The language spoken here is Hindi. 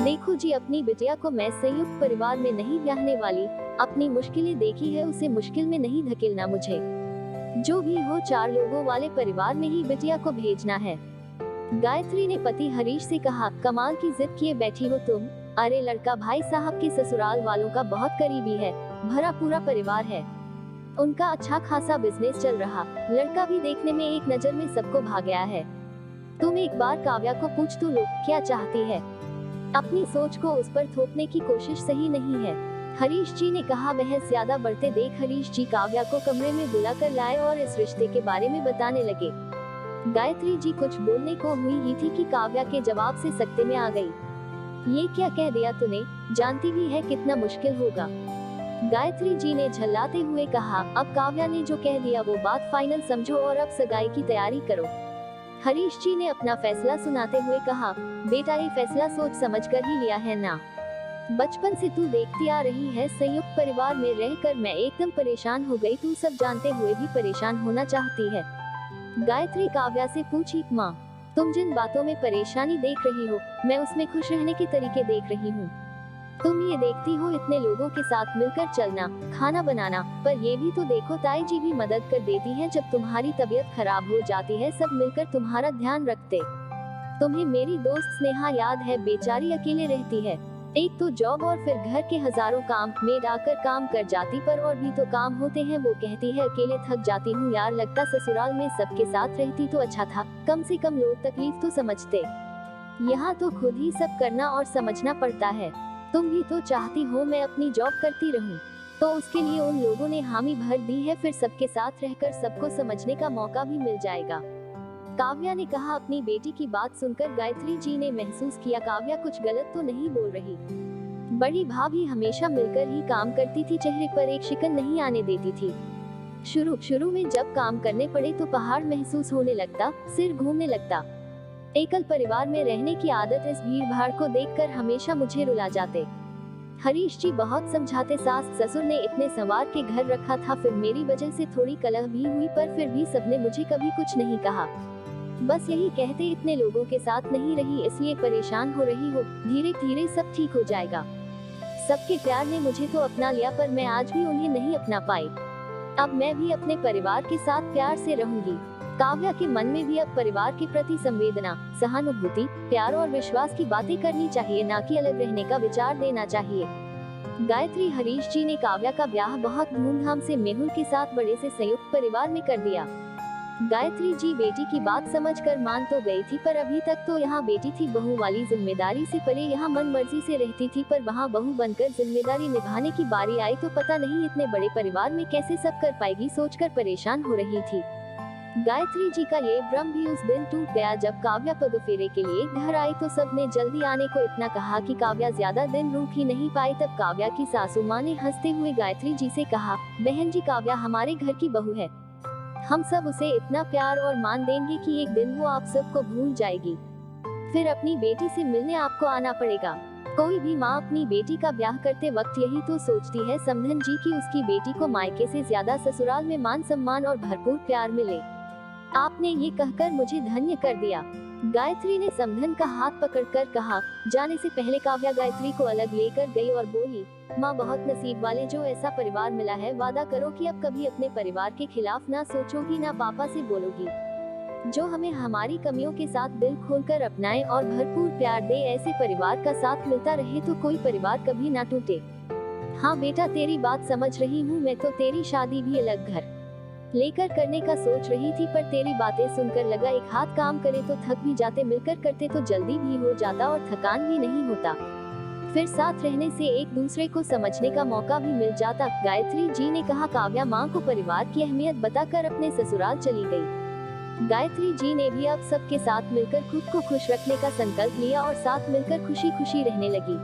देखो जी, अपनी बिटिया को मैं संयुक्त परिवार में नहीं ब्याहने वाली। अपनी मुश्किलें देखी है, उसे मुश्किल में नहीं धकेलना मुझे। जो भी हो, 4 लोगों वाले परिवार में ही बिटिया को भेजना है। गायत्री ने पति हरीश से कहा, कमाल की जिद किए बैठी हो तुम। अरे लड़का भाई साहब के ससुराल वालों का बहुत करीबी है, भरा पूरा परिवार है, उनका अच्छा खासा बिजनेस चल रहा, लड़का भी देखने में एक नजर में सबको भा गया है। तुम एक बार काव्या को पूछ तो लो क्या चाहती है। अपनी सोच को उस पर थोपने की कोशिश सही नहीं है। हरीश जी ने कहा। बहस ज्यादा बढ़ते देख हरीश जी काव्या को कमरे में बुलाकर लाए और इस रिश्ते के बारे में बताने लगे। गायत्री जी कुछ बोलने को हुई ही थी कि काव्या के जवाब से सकते में आ गई। ये क्या कह दिया तूने, जानती भी है कितना मुश्किल होगा। गायत्री जी ने झल्लाते हुए कहा, अब काव्या ने जो कह दिया वो बात फाइनल समझो और अब सगाई की तैयारी करो। हरीश जी ने अपना फैसला सुनाते हुए कहा, बेटा ये फैसला सोच समझ कर ही लिया है ना। बचपन से तू देखती आ रही है, संयुक्त परिवार में रहकर मैं एकदम परेशान हो गई, तू सब जानते हुए भी परेशान होना चाहती है। गायत्री काव्या से पूछी, माँ तुम जिन बातों में परेशानी देख रही हो, मैं उसमें खुश रहने के तरीके देख रही हूँ। तुम ये देखती हो इतने लोगों के साथ मिलकर चलना, खाना बनाना, पर ये भी तो देखो ताई जी भी मदद कर देती हैं जब तुम्हारी तबीयत खराब हो जाती है, सब मिलकर तुम्हारा ध्यान रखते। तुम्हें मेरी दोस्त स्नेहा याद है, बेचारी अकेले रहती है, एक तो जॉब और फिर घर के हजारों काम, मेड आकर काम कर जाती पर और भी तो काम होते हैं। वो कहती है अकेले थक जाती हूँ यार, लगता ससुराल में सबके साथ रहती तो अच्छा था, कम से कम लोग तकलीफ तो समझते। यहाँ तो खुद ही सब करना और समझना पड़ता है। तुम भी तो चाहती हो मैं अपनी जॉब करती रहूं, तो उसके लिए उन लोगों ने हामी भर दी है, फिर सबके साथ रहकर सबको समझने का मौका भी मिल जाएगा। काव्या ने कहा। अपनी बेटी की बात सुनकर गायत्री जी ने महसूस किया काव्या कुछ गलत तो नहीं बोल रही। बड़ी भाभी हमेशा मिलकर ही काम करती थी, चेहरे पर एक शिकन नहीं आने देती थी। शुरू में जब काम करने पड़े तो पहाड़ महसूस होने लगता, सिर घूमने लगता। एकल परिवार में रहने की आदत, इस भीड़ भाड़ को देखकर हमेशा मुझे रुला जाते। हरीश जी बहुत समझाते, सास ससुर ने इतने संवार के घर रखा था, फिर मेरी वजह से थोड़ी कलह भी हुई पर फिर भी सबने मुझे कभी कुछ नहीं कहा। बस यही कहते इतने लोगों के साथ नहीं रही इसलिए परेशान हो रही हो, धीरे धीरे सब ठीक हो जाएगा। सबके प्यार ने मुझे तो अपना लिया पर मैं आज भी उन्हें नहीं अपना पाई। अब मैं भी अपने परिवार के साथ प्यार से रहूंगी। काव्या के मन में भी अब परिवार के प्रति संवेदना, सहानुभूति, प्यार और विश्वास की बातें करनी चाहिए, ना कि अलग रहने का विचार देना चाहिए। गायत्री हरीश जी ने काव्या का ब्याह बहुत धूमधाम से मेहुल के साथ बड़े से संयुक्त परिवार में कर दिया। गायत्री जी बेटी की बात समझकर मान तो गई थी, पर अभी तक तो यहाँ बेटी थी, बहू वाली जिम्मेदारी से परे यहाँ मन मर्जी से रहती थी, पर वहाँ बहू बनकर जिम्मेदारी निभाने की बारी आई तो पता नहीं इतने बड़े परिवार में कैसे सब कर पाएगी, सोचकर परेशान हो रही थी। गायत्री जी का ये भ्रम भी उस दिन टूट गया जब काव्या पगफेरे के लिए घर आई तो सबने जल्दी आने को इतना कहा कि काव्या ज्यादा दिन रुक ही नहीं पाई। तब काव्या की सासू माँ ने हंसते हुए गायत्री जी से कहा, बहन जी काव्या हमारे घर की बहू है, हम सब उसे इतना प्यार और मान देंगे कि एक दिन वो आप सबको भूल जाएगी, फिर अपनी बेटी से मिलने आपको आना पड़ेगा। कोई भी माँ अपनी बेटी का ब्याह करते वक्त यही तो सोचती है समधन जी की उसकी बेटी को मायके से ज्यादा ससुराल में मान सम्मान और भरपूर प्यार मिले। आपने ये कहकर मुझे धन्य कर दिया। गायत्री ने समधन का हाथ पकड़कर कहा। जाने से पहले काव्या गायत्री को अलग लेकर गई और बोली, माँ बहुत नसीब वाले जो ऐसा परिवार मिला है, वादा करो कि अब कभी अपने परिवार के खिलाफ ना सोचोगी, ना पापा से बोलोगी, जो हमें हमारी कमियों के साथ दिल खोलकर अपनाए और भरपूर प्यार दे। ऐसे परिवार का साथ मिलता रहे तो कोई परिवार कभी ना टूटे। हाँ बेटा तेरी बात समझ रही हूँ, मैं तो तेरी शादी भी अलग घर लेकर करने का सोच रही थी, पर तेरी बातें सुनकर लगा एक हाथ काम करे तो थक भी जाते, मिलकर करते तो जल्दी भी हो जाता और थकान भी नहीं होता, फिर साथ रहने से एक दूसरे को समझने का मौका भी मिल जाता। गायत्री जी ने कहा। काव्या माँ को परिवार की अहमियत बताकर अपने ससुराल चली गई। गायत्री जी ने भी अब सबके साथ मिलकर खुद को खुश रखने का संकल्प लिया और साथ मिलकर खुशी खुशी रहने लगी।